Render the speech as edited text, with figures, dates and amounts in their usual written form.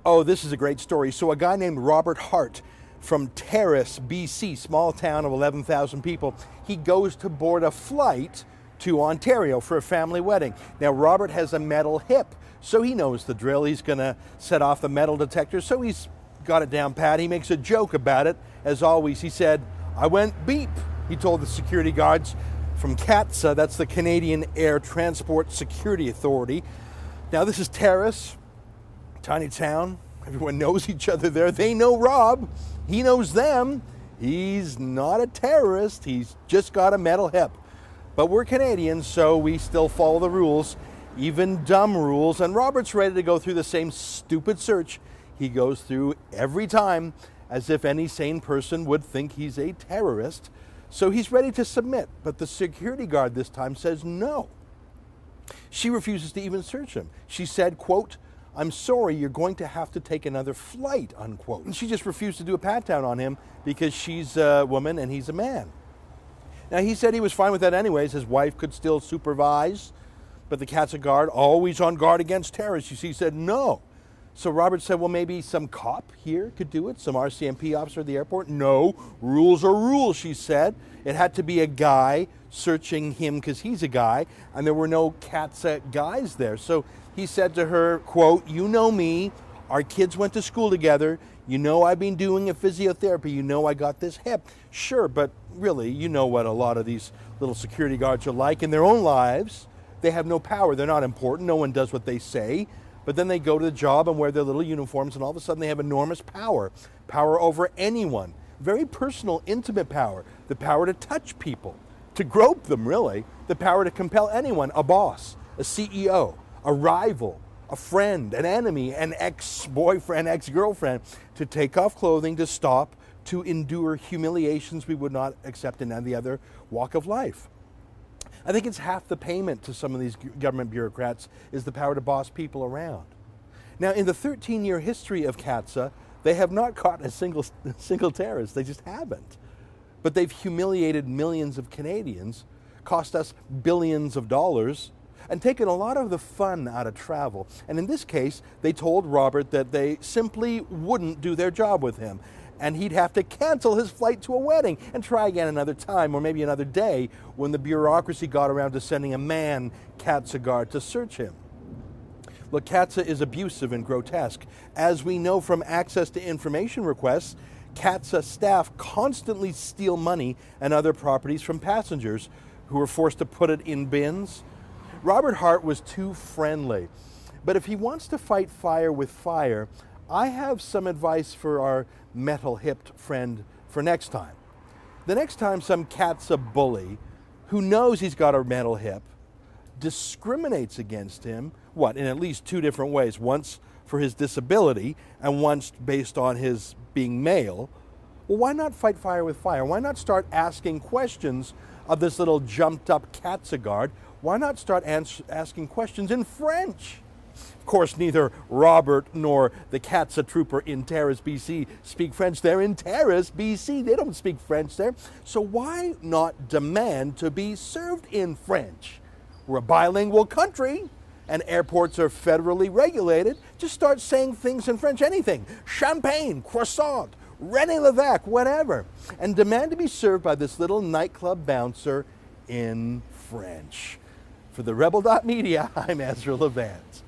Oh, this is a great story. So a guy named Robert Hart from Terrace, BC, small town of 11,000 people, he goes to board a flight to Ontario for a family wedding. Now, Robert has a metal hip, so he knows the drill. He's gonna set off the metal detector, so he's got it down pat. He makes a joke about it. As always, he said, "I went beep," he told the security guards from CATSA, that's the Canadian Air Transport Security Authority. Now, this is Terrace, tiny town. Everyone knows each other there. They know Rob. He knows them. He's not a terrorist. He's just got a metal hip. But we're Canadians, so we still follow the rules, even dumb rules. And Robert's ready to go through the same stupid search he goes through every time, as if any sane person would think he's a terrorist. So he's ready to submit. But the security guard this time says no. She refuses to even search him. She said, quote, "I'm sorry, you're going to have to take another flight," unquote. And she just refused to do a pat down on him because she's a woman and he's a man. Now, he said he was fine with that anyways. His wife could still supervise, but the CATSA guard, always on guard against terrorists, you see, said no. So Robert said, well, maybe some cop here could do it, some RCMP officer at the airport. No, rules are rules, she said. It had to be a guy searching him because he's a guy, and there were no CATSA guys there. So he said to her, quote, "You know me, our kids went to school together, you know I've been doing a physiotherapy, you know I got this hip." Sure, but really, you know what a lot of these little security guards are like in their own lives. They have no power, they're not important, no one does what they say, but then they go to the job and wear their little uniforms and all of a sudden they have enormous power over anyone. Very personal, intimate power, the power to touch people, to grope them really, the power to compel anyone, a boss, a CEO, a rival, a friend, an enemy, an ex-boyfriend, ex-girlfriend, to take off clothing, to stop, to endure humiliations we would not accept in any other walk of life. I think it's half the payment to some of these government bureaucrats is the power to boss people around. Now, in the 13-year history of CATSA, they have not caught a single terrorist. They just haven't. But they've humiliated millions of Canadians, cost us billions of dollars, and taken a lot of the fun out of travel. And in this case, they told Robert that they simply wouldn't do their job with him, and he'd have to cancel his flight to a wedding and try again another time, or maybe another day, when the bureaucracy got around to sending a man CATSA guard to search him. Look, CATSA is abusive and grotesque. As we know from access to information requests, CATSA staff constantly steal money and other properties from passengers who are forced to put it in bins. Robert Hart was too friendly, but if he wants to fight fire with fire, I have some advice for our metal-hipped friend for next time. The next time some CATSA bully who knows he's got a metal hip discriminates against him, in at least two different ways, once for his disability and once based on his being male, well, why not fight fire with fire? Why not start asking questions of this little jumped-up CATSA guard? Why not start asking questions in French? Of course, neither Robert nor the CATSA trooper in Terrace, BC speak French. They're in Terrace, BC. They don't speak French there. So why not demand to be served in French? We're a bilingual country, and airports are federally regulated. Just start saying things in French, anything. Champagne, croissant, René Lévesque, whatever. And demand to be served by this little nightclub bouncer in French. For TheRebel.media, I'm Ezra Levant.